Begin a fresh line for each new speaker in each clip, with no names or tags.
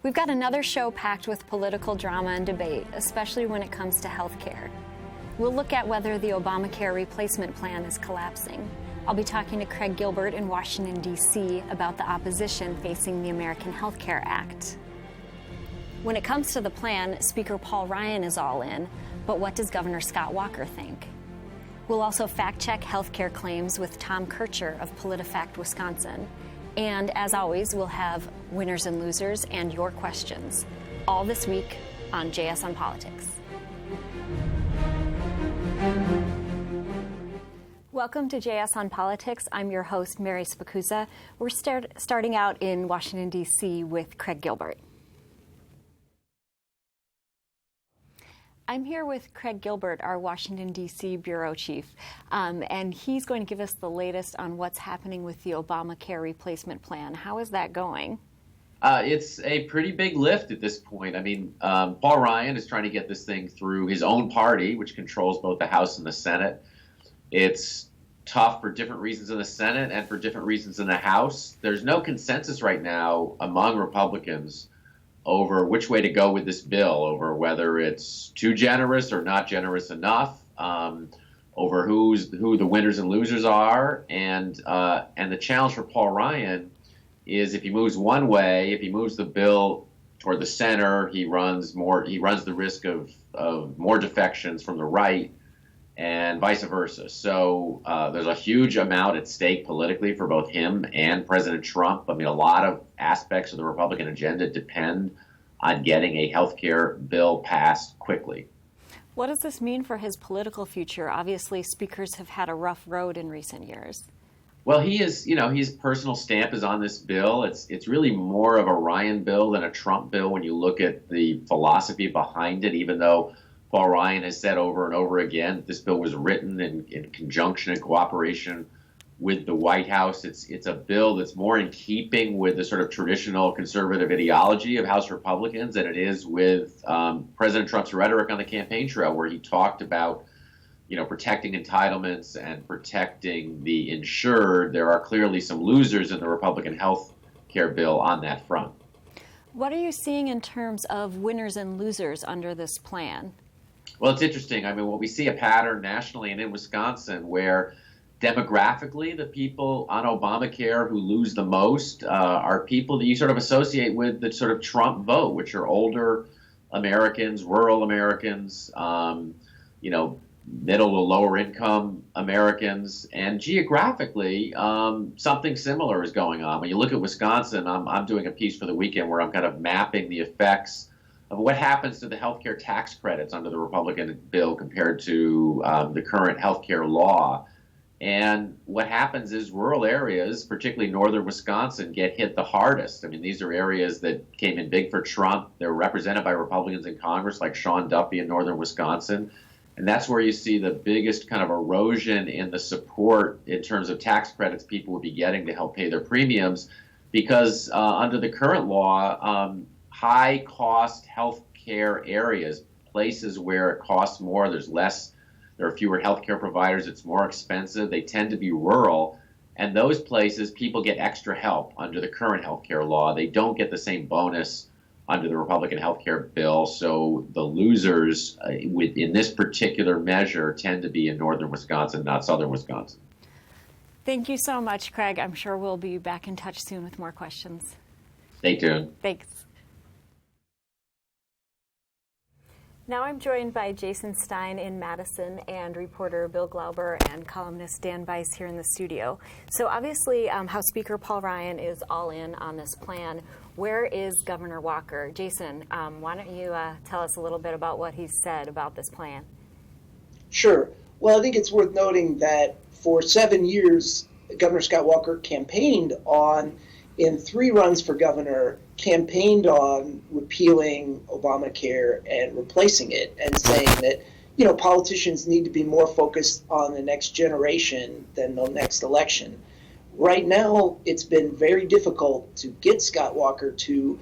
We've got another show packed with political drama and debate, especially when it comes to health care. We'll look at whether the Obamacare replacement plan is collapsing. I'll be talking to Craig Gilbert in Washington, D.C. about the opposition facing the American Health Care Act. When it comes to the plan, Speaker Paul Ryan is all in, but what does Governor Scott Walker think? We'll also fact-check health care claims with Tom Kertscher of PolitiFact, Wisconsin. And as always, we'll have winners and losers and your questions. All this week on JS on Politics. Welcome to JS on Politics. I'm your host, Mary Spacuzza. We're starting out in Washington, D.C. with Craig Gilbert. I'm here with Craig Gilbert, our Washington, D.C. Bureau Chief, and he's going to give us the latest on what's happening with the Obamacare replacement plan. How is that going?
It's a pretty big lift at this point. I mean, Paul Ryan is trying to get this thing through his own party, which controls both the House and the Senate. It's tough for different reasons in the Senate and for different reasons in the House. There's no consensus right now among Republicans over which way to go with this bill, over whether it's too generous or not generous enough, over who the winners and losers are, and the challenge for Paul Ryan is if he moves one way, if he moves the bill toward the center, he runs the risk of more defections from the right, and vice versa. So there's a huge amount at stake politically for both him and President Trump. I mean, a lot of aspects of the Republican agenda depend on getting a health care bill passed quickly.
What does this mean for his political future? Obviously, speakers have had a rough road in recent years.
Well, his personal stamp is on this bill. It's really more of a Ryan bill than a Trump bill when you look at the philosophy behind it, even though Paul Ryan has said over and over again that this bill was written in conjunction and cooperation with the White House. It's a bill that's more in keeping with the sort of traditional conservative ideology of House Republicans than it is with President Trump's rhetoric on the campaign trail, where he talked about, protecting entitlements and protecting the insured. There are clearly some losers in the Republican health care bill on that front.
What are you seeing in terms of winners and losers under this plan?
Well, it's interesting. I mean, what we see a pattern nationally and in Wisconsin where demographically the people on Obamacare who lose the most are people that you sort of associate with the sort of Trump vote, which are older Americans, rural Americans, middle to lower income Americans, and geographically something similar is going on. When you look at Wisconsin, I'm doing a piece for the weekend where I'm kind of mapping the effects of what happens to the healthcare tax credits under the Republican bill compared to the current healthcare law. And what happens is rural areas, particularly northern Wisconsin, get hit the hardest. I mean, these are areas that came in big for Trump. They're represented by Republicans in Congress like Sean Duffy in northern Wisconsin. And that's where you see the biggest kind of erosion in the support in terms of tax credits people would be getting to help pay their premiums, because under the current law, high-cost health care areas, places where it costs more, there are fewer health care providers, it's more expensive, they tend to be rural, and those places, people get extra help under the current health care law. They don't get the same bonus under the Republican health care bill, so the losers in this particular measure tend to be in northern Wisconsin, not southern Wisconsin.
Thank you so much, Craig. I'm sure we'll be back in touch soon with more questions.
Stay tuned.
Thanks. Now I'm joined by Jason Stein in Madison and reporter Bill Glauber and columnist Dan Weiss here in the studio. So obviously House Speaker Paul Ryan is all in on this plan. Where is Governor Walker? Jason, why don't you tell us a little bit about what he said about this plan?
Sure. Well, I think it's worth noting that for 7 years, Governor Scott Walker campaigned in 3 runs for governor, campaigned on repealing Obamacare and replacing it, and saying that, politicians need to be more focused on the next generation than the next election. Right now, it's been very difficult to get Scott Walker to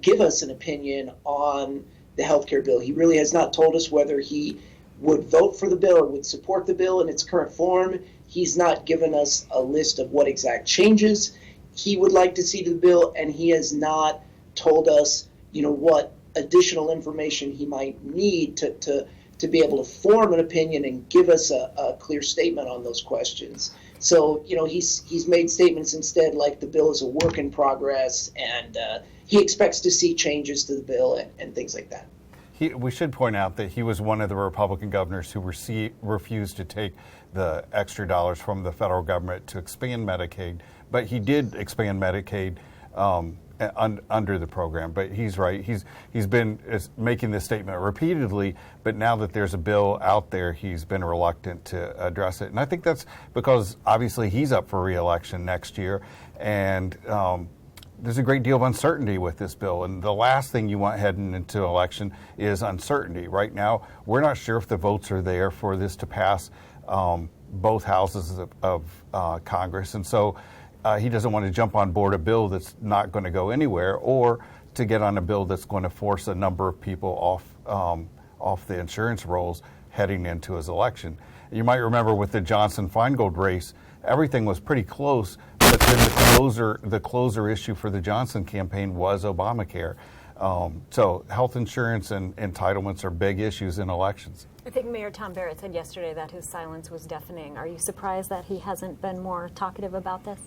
give us an opinion on the health care bill. He really has not told us whether he would vote for the bill or would support the bill in its current form. He's not given us a list of what exact changes he would like to see to the bill, and he has not told us, what additional information he might need to be able to form an opinion and give us a clear statement on those questions. So, he's made statements instead like the bill is a work in progress, and he expects to see changes to the bill and things like that.
We should point out that he was one of the Republican governors who refused to take the extra dollars from the federal government to expand Medicaid, but he did expand Medicaid under the program. But he's right. He's been making this statement repeatedly, but now that there's a bill out there, he's been reluctant to address it. And I think that's because obviously he's up for re-election next year, and there's a great deal of uncertainty with this bill. And the last thing you want heading into an election is uncertainty. Right now, we're not sure if the votes are there for this to pass both houses of Congress. And so he doesn't want to jump on board a bill that's not going to go anywhere, or to get on a bill that's going to force a number of people off the insurance rolls heading into his election. You might remember with the Johnson-Feingold race, everything was pretty close, but then the closer issue for the Johnson campaign was Obamacare. So health insurance and entitlements are big issues in elections.
I think Mayor Tom Barrett said yesterday that his silence was deafening. Are you surprised that he hasn't been more talkative about this?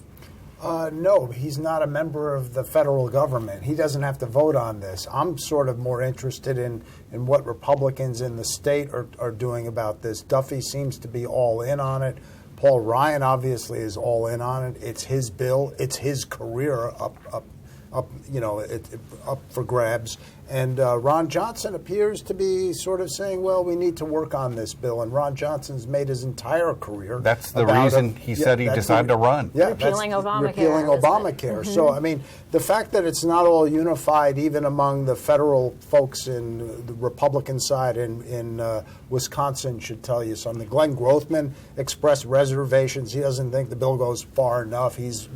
No, he's not a member of the federal government. He doesn't have to vote on this. I'm sort of more interested in what Republicans in the state are doing about this. Duffy seems to be all in on it. Paul Ryan obviously is all in on it. It's his bill. It's his career up for grabs. And Ron Johnson appears to be sort of saying, well, we need to work on this bill. And Ron Johnson's made his entire career.
That's the reason he said he decided to run.
Yeah,
repealing Obamacare.
Repealing Obamacare. Mm-hmm. So, I mean, the fact that it's not all unified, even among the federal folks in the Republican side in Wisconsin, should tell you something. Glenn Grothman expressed reservations. He doesn't think the bill goes far enough. He's,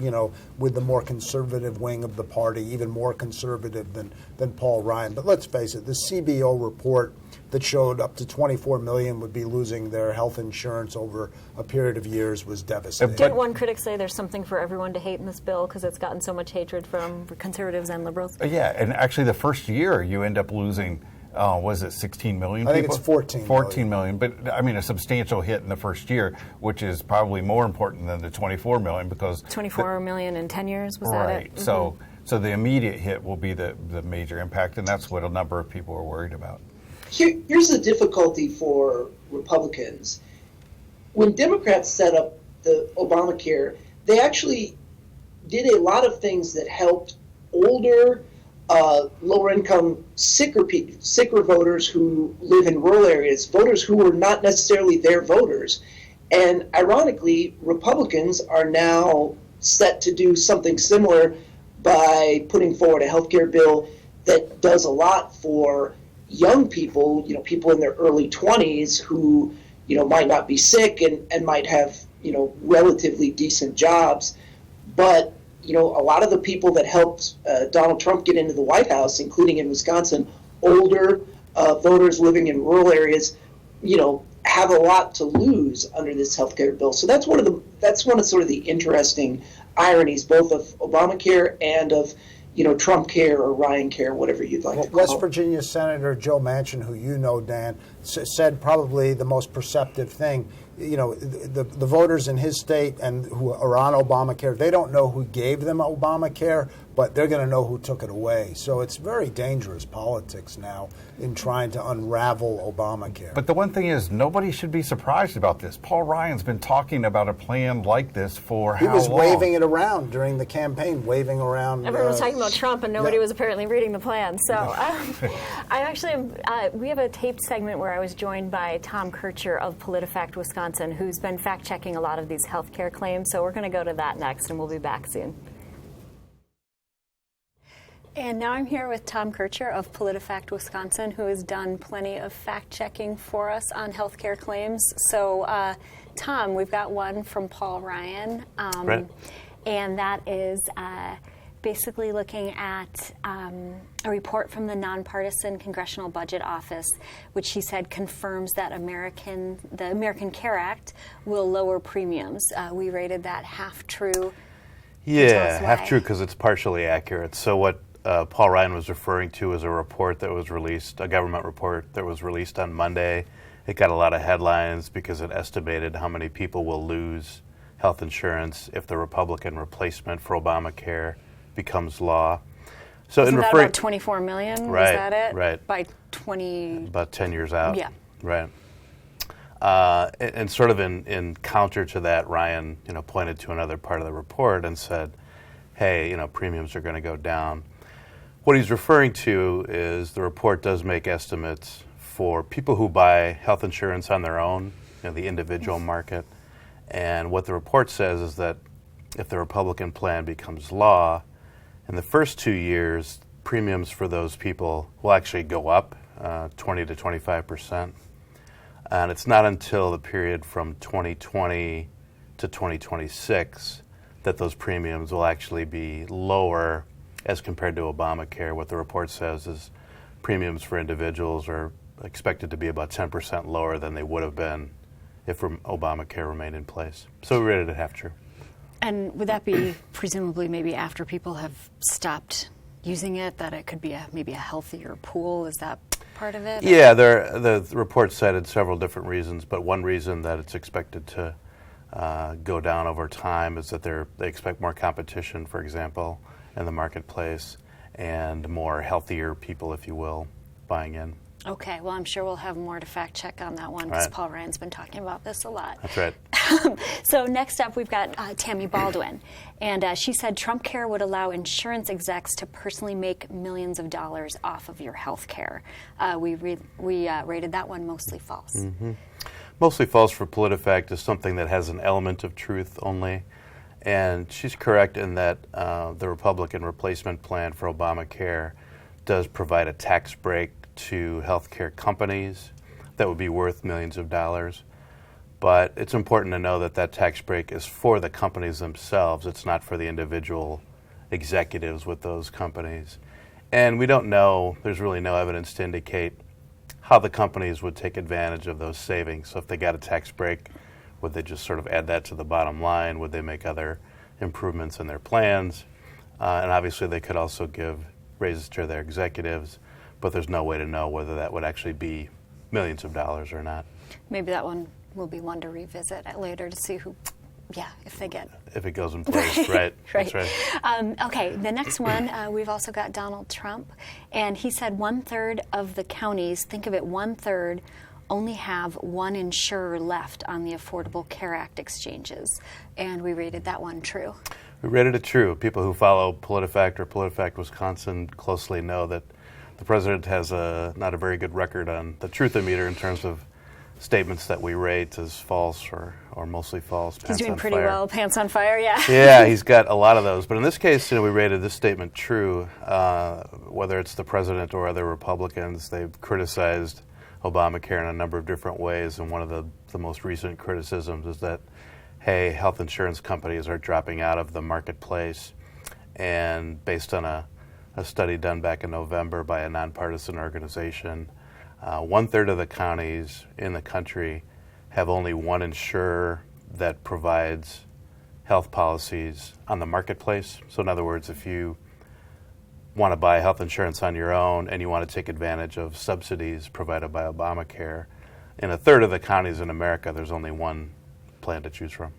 with the more conservative wing of the party, even more conservative than Paul Ryan. But let's face it, the CBO report that showed up to 24 million would be losing their health insurance over a period of years was devastating.
Didn't one critic say there's something for everyone to hate in this bill because it's gotten so much hatred from conservatives and liberals?
Yeah, and actually the first year you end up losing, was it 16 million people?
I think it's 14
million. But, I mean, a substantial hit in the first year, which is probably more important than the 24 million because...
24 million in 10 years, was that it?
Right, mm-hmm. So the immediate hit will be the major impact, and that's what a number of people are worried about.
Here's the difficulty for Republicans. When Democrats set up the Obamacare, they actually did a lot of things that helped older, lower-income, sicker voters who live in rural areas, voters who were not necessarily their voters. And ironically, Republicans are now set to do something similar by putting forward a healthcare bill that does a lot for young people, people in their early 20s who, might not be sick and might have, relatively decent jobs. But, a lot of the people that helped Donald Trump get into the White House, including in Wisconsin, older voters living in rural areas, have a lot to lose under this healthcare bill. So that's one of sort of the interesting ironies, both of Obamacare and of, Trump care or Ryan care, whatever you'd like to call it.
West Virginia Senator Joe Manchin, who you know, Dan, said probably the most perceptive thing. The voters in his state and who are on Obamacare, they don't know who gave them Obamacare, but they're going to know who took it away. So it's very dangerous politics now in trying to unravel Obamacare.
But the one thing is, nobody should be surprised about this. Paul Ryan's been talking about a plan like this for how long?
He was waving it around during the campaign, waving around.
Everyone was talking about Trump, and nobody was apparently reading the plan. So we have a taped segment where I was joined by Tom Kertscher of PolitiFact Wisconsin, who's been fact-checking a lot of these health care claims. So we're going to go to that next, and we'll be back soon. And now I'm here with Tom Kertscher of PolitiFact Wisconsin, who has done plenty of fact-checking for us on healthcare claims. So, Tom, we've got one from Paul Ryan,
right.
And that is basically looking at a report from the Nonpartisan Congressional Budget Office, which he said confirms that the American Care Act will lower premiums. We rated that half true.
Yeah, half true because it's partially accurate. So what Paul Ryan was referring to is a report that was released, a government report that was released on Monday. It got a lot of headlines because it estimated how many people will lose health insurance if the Republican replacement for Obamacare becomes law. So
Isn't
in
that
referring,
about 24 million?
Right,
Was that it?
right.
By
about 10 years out.
Yeah.
Right. And sort of in counter to that, Ryan, pointed to another part of the report and said, hey, premiums are going to go down. What he's referring to is the report does make estimates for people who buy health insurance on their own, the individual market. And what the report says is that if the Republican plan becomes law, in the first 2 years, premiums for those people will actually go up 20 to 25%. And it's not until the period from 2020 to 2026 that those premiums will actually be lower as compared to Obamacare. What the report says is premiums for individuals are expected to be about 10% lower than they would have been if Obamacare remained in place. So we rated it half true. And
would that be presumably maybe after people have stopped using it, that it could be maybe a healthier pool? Is that part of it?
Yeah, the report cited several different reasons, but one reason that it's expected to go down over time is that they expect more competition, for example, in the marketplace, and more healthier people, if you will, buying in.
Okay, well, I'm sure we'll have more to fact check on that one because
Right.
Paul Ryan's been talking about this a lot.
That's right.
So next up, we've got Tammy Baldwin, and she said Trumpcare would allow insurance execs to personally make millions of dollars off of your health care. We rated that one mostly false.
Mm-hmm. Mostly false for PolitiFact is something that has an element of truth only. And she's correct in that the Republican replacement plan for Obamacare does provide a tax break to healthcare companies that would be worth millions of dollars. But it's important to know that that tax break is for the companies themselves. It's not for the individual executives with those companies. And we don't know, there's really no evidence to indicate how the companies would take advantage of those savings. So if they got a tax break, would they just sort of add that to the bottom line? Would they make other improvements in their plans? And obviously they could also give raises to their executives, but there's no way to know whether that would actually be millions of dollars or not.
Maybe that one will be one to revisit later to see who, if they get.
If it goes in place, right.
Right.
That's right.
Okay, the next one, we've also got Donald Trump, and he said 1/3 of the counties, think of it, 1/3, only have one insurer left on the Affordable Care Act exchanges, and we rated that one true.
We rated it true. People who follow PolitiFact or PolitiFact Wisconsin closely know that the president has not a very good record on the truth-o-meter in terms of statements that we rate as false or mostly false.
He's doing pretty well, pants on fire, yeah.
Yeah, he's got a lot of those. But in this case, we rated this statement true. Whether it's the president or other Republicans, they've criticized Obamacare in a number of different ways, and one of the most recent criticisms is that, hey, health insurance companies are dropping out of the marketplace. And based on a study done back in November by a nonpartisan organization, 1/3 of the counties in the country have only one insurer that provides health policies on the marketplace. So in other words, if you want to buy health insurance on your own and you want to take advantage of subsidies provided by Obamacare, in 1/3 of the counties in America, there's only one plan to choose from.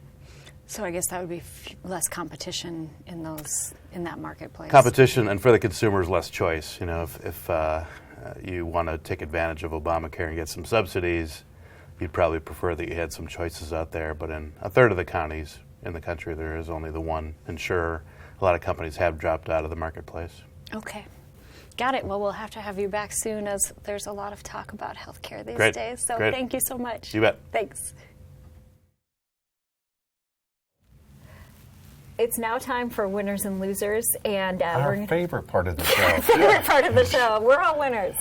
So I guess that would be less competition in that marketplace.
Competition, and for the consumers, less choice. If you want to take advantage of Obamacare and get some subsidies, you'd probably prefer that you had some choices out there. But in 1/3 of the counties in the country, there is only the one insurer. A lot of companies have dropped out of the marketplace.
Okay. Got it. Well, we'll have to have you back soon, as there's a lot of talk about healthcare these
Great.
days. So
Great.
Thank you so much.
You bet.
Thanks. It's now time for winners and losers, and
Our favorite part of the show.
favorite part of the show. We're all winners.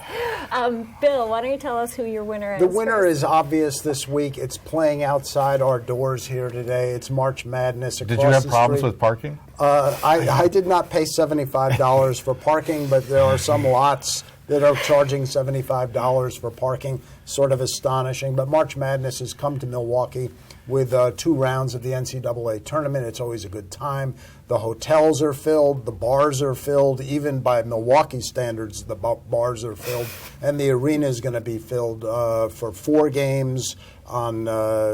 Bill, why don't you tell us who your winner is?
The winner
first?
is obvious this week. It's playing outside our doors here today. It's March Madness.
Did you have problems with parking?
I did not pay $75 for parking, but there are some lots that are charging $75 for parking. Sort of astonishing. But March Madness has come to Milwaukee with 2 rounds of the NCAA tournament. It's always a good time. The hotels are filled, the bars are filled, even by Milwaukee standards, the bars are filled, and the arena is going to be filled for 4 games on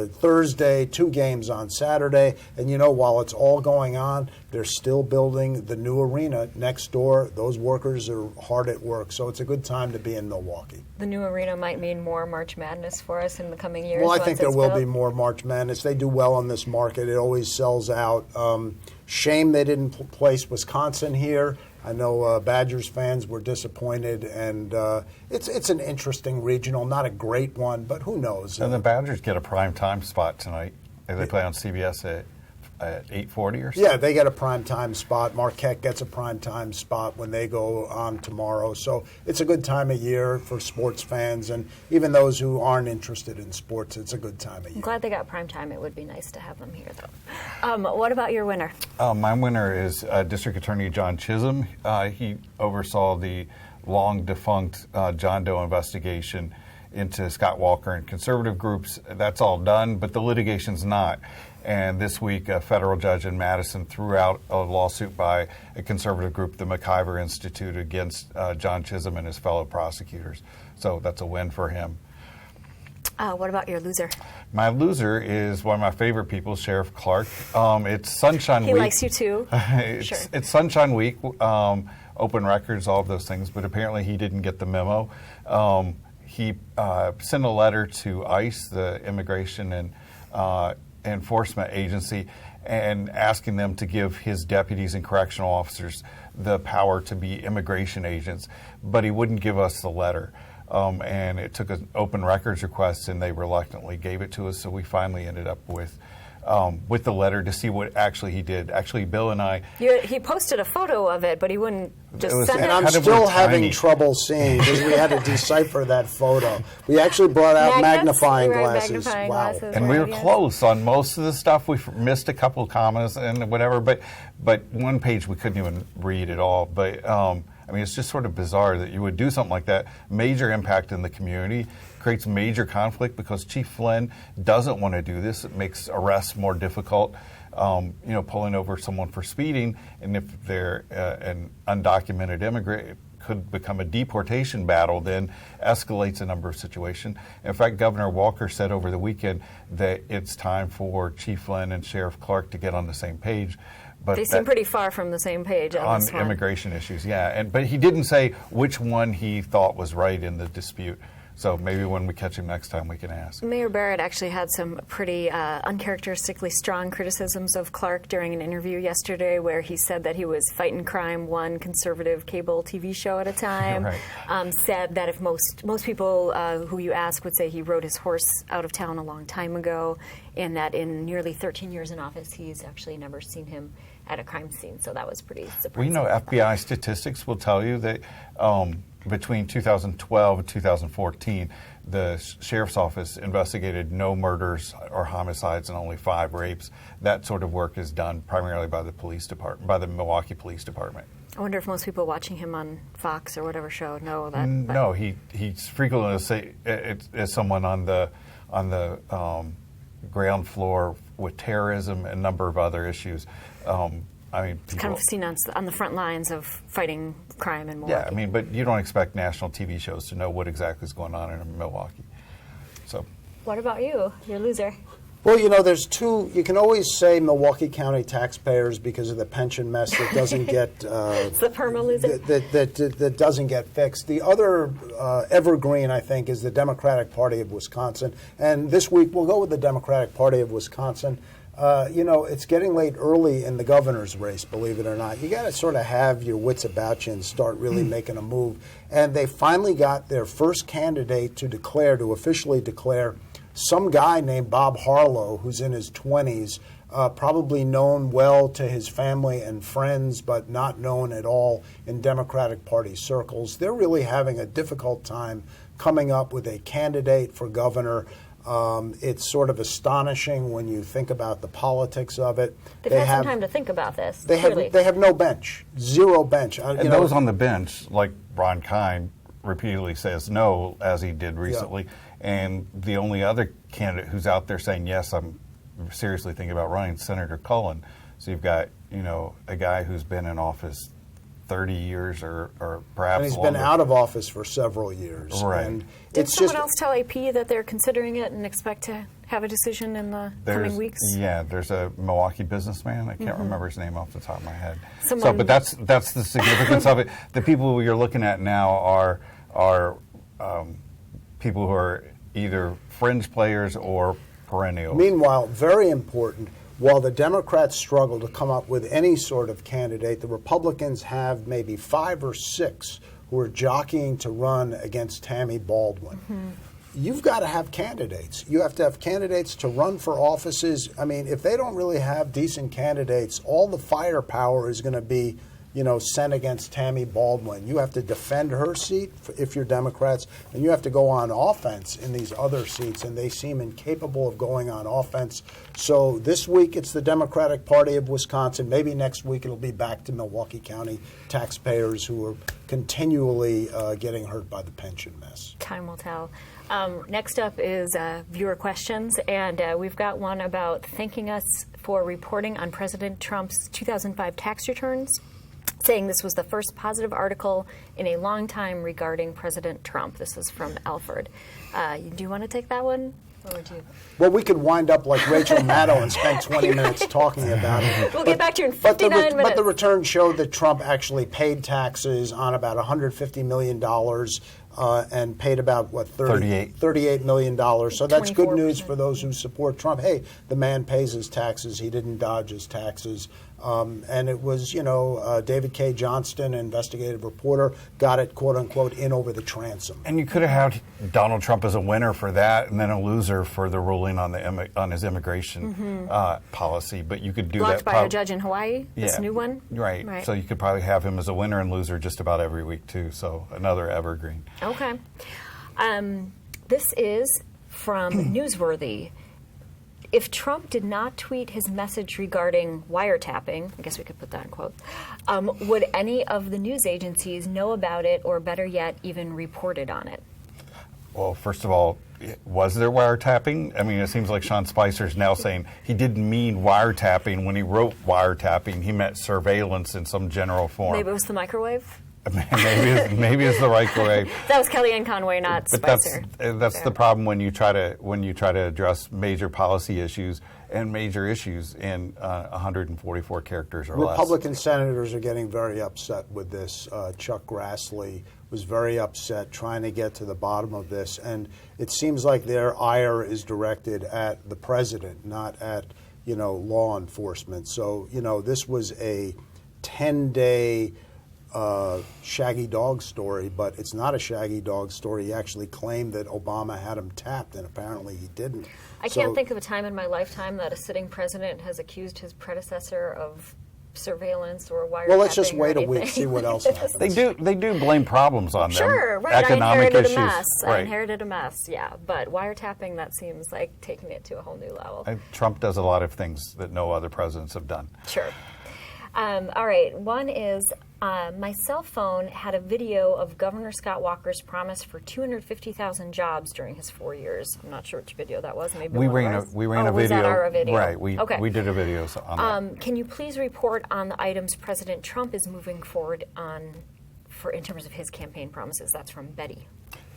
Thursday, 2 games on Saturday. And while it's all going on, they're still building the new arena next door. Those workers are hard at work, so it's a good time to be in Milwaukee.
The new arena might mean more March Madness for us in the coming years.
Well, I think there will be more March Madness. They do well in this market. It always sells out. Shame they didn't place Wisconsin here. I know Badgers fans were disappointed, and it's an interesting regional, not a great one, but who knows?
And the Badgers get a prime time spot tonight. They play on CBS at 8:40 or so.
Yeah, they get a prime time spot. Marquette gets a prime time spot when they go on tomorrow. So it's a good time of year for sports fans, and even those who aren't interested in sports, it's a good time of year.
I'm glad they got prime time. It would be nice to have them here, though. What about your winner?
My winner is District Attorney John Chisholm. He oversaw the long-defunct John Doe investigation into Scott Walker and conservative groups. That's all done, but the litigation's not. And this week, a federal judge in Madison threw out a lawsuit by a conservative group, the McIver Institute, against John Chisholm and his fellow prosecutors. So that's a win for him.
What about your loser?
My loser is one of my favorite people, Sheriff Clark. It's Sunshine Week.
He likes you too.
Sure. It's Sunshine Week, open records, all of those things, but apparently he didn't get the memo. He sent a letter to ICE, the Immigration and Enforcement Agency, and asking them to give his deputies and correctional officers the power to be immigration agents, but he wouldn't give us the letter. And it took an open records request, and they reluctantly gave it to us, so we finally ended up with the letter to see what actually he did. Actually, Bill and I...
He posted a photo of it, but he wouldn't just send it.
And I'm still having trouble seeing because we had to decipher that photo. We actually brought out magnifying glasses. Wow.
And we were close on most of the stuff. We missed a couple of commas and whatever, but one page we couldn't even read at all. But I mean, it's just sort of bizarre that you would do something like that. Major impact in the community, creates major conflict because Chief Flynn doesn't want to do this. It makes arrests more difficult. Pulling over someone for speeding, and if they're an undocumented immigrant, it could become a deportation battle, then escalates a number of situations. In fact, Governor Walker said over the weekend that it's time for Chief Flynn and Sheriff Clark to get on the same page. But
they seem pretty far from the same page
on immigration issues, yeah. But he didn't say which one he thought was right in the dispute. So maybe when we catch him next time, we can ask.
Mayor Barrett actually had some pretty uncharacteristically strong criticisms of Clark during an interview yesterday where he said that he was fighting crime one conservative cable TV show at a time.
Right.
Said that if most people who you ask would say he rode his horse out of town a long time ago, and that in nearly 13 years in office, he's actually never seen him at a crime scene. So that was pretty surprising.
Well, FBI statistics will tell you that between 2012 and 2014, the sheriff's office investigated no murders or homicides and only 5 rapes. That sort of work is done primarily by the police department, by the Milwaukee Police Department.
I wonder if most people watching him on Fox or whatever show know that.
No, he's frequently as someone on the ground floor with terrorism and a number of other issues.
It's kind of seen on the front lines of fighting crime in Milwaukee.
Yeah, I mean, but you don't expect national TV shows to know what exactly is going on in Milwaukee. So,
what about you? Your loser.
Well, there's two. You can always say Milwaukee County taxpayers because of the pension mess that doesn't get
it's the perma loser
that doesn't get fixed. The other evergreen, I think, is the Democratic Party of Wisconsin. And this week we'll go with the Democratic Party of Wisconsin. It's getting late early in the governor's race, believe it or not. You got to sort of have your wits about you and start really making a move. And they finally got their first candidate to officially declare, some guy named Bob Harlow, who's in his 20s, probably known well to his family and friends, but not known at all in Democratic Party circles. They're really having a difficult time coming up with a candidate for governor. It's sort of astonishing when you think about the politics of it.
They've had some time to think about this.
They have no bench, zero bench.
And those on the bench, like Ron Kine, repeatedly says no, as he did recently. Yeah. And the only other candidate who's out there saying, yes, I'm seriously thinking about running, Senator Cullen. So you've got, a guy who's been in office 30 years or perhaps
And he's
longer.
been out of office for several years.
Right.
And
Did
it's
someone
just,
else tell AP that they're considering it and expect to have a decision in the coming weeks?
Yeah, there's a Milwaukee businessman. I can't remember his name off the top of my head.
Someone-
But that's the significance of it. The people you're looking at now are people who are either fringe players or perennials.
Meanwhile, very important, while the Democrats struggle to come up with any sort of candidate, the Republicans have maybe 5 or 6 who are jockeying to run against Tammy Baldwin. You've got to have candidates. You have to have candidates to run for offices. I mean, if they don't really have decent candidates, all the firepower is going to be, sent against Tammy Baldwin. You have to defend her seat if you're Democrats, and you have to go on offense in these other seats, and they seem incapable of going on offense. So this week it's the Democratic Party of Wisconsin. Maybe next week it'll be back to Milwaukee County taxpayers who are continually getting hurt by the pension mess.
Time will tell. Next up is viewer questions, and we've got one about thanking us for reporting on President Trump's 2005 tax returns, saying this was the first positive article in a long time regarding President Trump. This is from Alfred. Do you want to take that one? Or would you?
Well, we could wind up like Rachel Maddow and spend 20 minutes talking about it.
We'll get back to you in 59 minutes.
But the return showed that Trump actually paid taxes on about $150 million and paid about, $38 million. So that's good news for those who support Trump. Hey, the man pays his taxes. He didn't dodge his taxes. And it was, David K. Johnston, an investigative reporter, got it, quote unquote, in over the transom.
And you could have had Donald Trump as a winner for that, and then a loser for the ruling on his immigration policy. But you could do
blocked
that
by a judge in Hawaii. This
Yeah.
new one.
Right. So you could probably have him as a winner and loser just about every week too. So another evergreen.
Okay. This is from Newsworthy. If Trump did not tweet his message regarding wiretapping, I guess we could put that in quotes, would any of the news agencies know about it, or better yet, even reported on it?
Well, first of all, was there wiretapping? I mean, it seems like Sean Spicer's now saying he didn't mean wiretapping when he wrote wiretapping. He meant surveillance in some general form.
Maybe it was the microwave?
maybe it's the right way.
That was Kellyanne Conway, not
But
Spicer.
that's the problem when you try to address major policy issues and major issues in 144 characters or less.
Republican senators are getting very upset with this. Chuck Grassley was very upset trying to get to the bottom of this, and it seems like their ire is directed at the president, not at law enforcement. So this was a 10-day shaggy dog story, but it's not a shaggy dog story. He actually claimed that Obama had him tapped, and apparently he didn't.
I can't think of a time in my lifetime that a sitting president has accused his predecessor of surveillance or wiretapping.
Well, let's just
or
wait a
anything.
week, see what else happens.
They do blame problems on them.
Sure, right.
Economic
I inherited
issues.
a mess.
Right.
I inherited a mess, yeah. But wiretapping, that seems like taking it to a whole new level.
Trump does a lot of things that no other presidents have done.
Sure. All right. One is my cell phone had a video of Governor Scott Walker's promise for 250,000 jobs during his 4 years. I'm not sure which video that was. Maybe
We
one
ran
of ours.
a video.
Was that our video?
Right. We did a video on that.
Can you please report on the items President Trump is moving forward on in terms of his campaign promises? That's from Betty.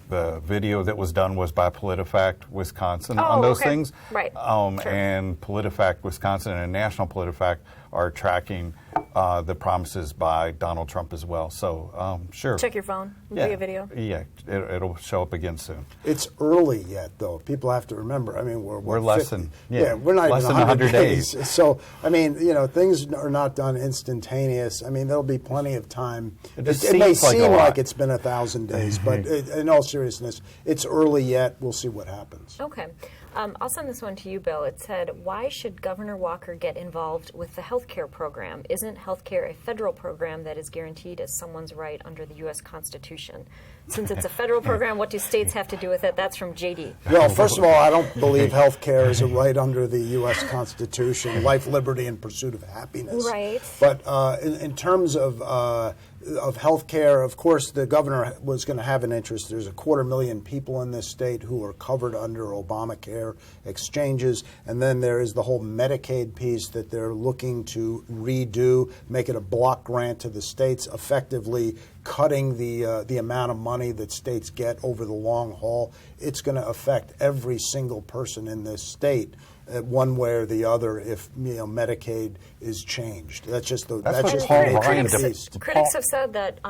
The video that was done was by PolitiFact Wisconsin on those things.
Right.
Sure. And PolitiFact Wisconsin and National PolitiFact are tracking the promises by Donald Trump as well. So, sure.
Check your phone.
Yeah.
Be a video.
Yeah, it'll show up again soon.
It's early yet, though. People have to remember. I mean, we're
less
50,
than
we're not
less
even
than
100
days.
So, I mean, things are not done instantaneous. I mean, there'll be plenty of time. It may seem like it's been 1,000 days, but in all seriousness, it's early yet. We'll see what happens.
Okay. I'll send this one to you, Bill. It said, why should Governor Walker get involved with the health care program? Isn't health care a federal program that is guaranteed as someone's right under the U.S. Constitution? Since it's a federal program, what do states have to do with it? That's from J.D.
Well, first of all, I don't believe health care is a right under the U.S. Constitution, life, liberty, and pursuit of happiness.
Right.
But in terms of of health care. Of course, the governor was going to have an interest. There's 250,000 people in this state who are covered under Obamacare exchanges. And then there is the whole Medicaid piece that they're looking to redo, make it a block grant to the states, effectively cutting the amount of money that states get over the long haul. It's going to affect every single person in this state, one way or the other, if Medicaid is changed. That's just the piece.
Critics have said that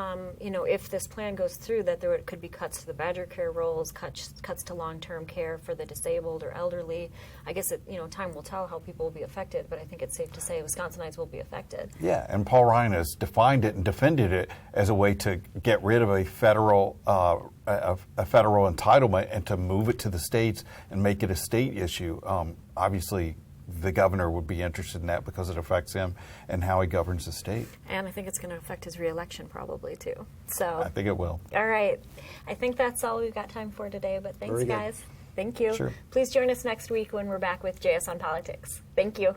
if this plan goes through, that there could be cuts to the Badger Care rolls, cuts to long-term care for the disabled or elderly. I guess time will tell how people will be affected, but I think it's safe to say Wisconsinites will be affected.
Yeah, and Paul Ryan has defined it and defended it as a way to get rid of a federal entitlement and to move it to the states and make it a state issue. Obviously, the governor would be interested in that because it affects him and how he governs the state.
And I think it's going to affect his reelection probably too. So
I think it will.
All right. I think that's all we've got time for today, but thanks, guys. Thank you.
Sure.
Please join us next week when we're back with JS on Politics. Thank you.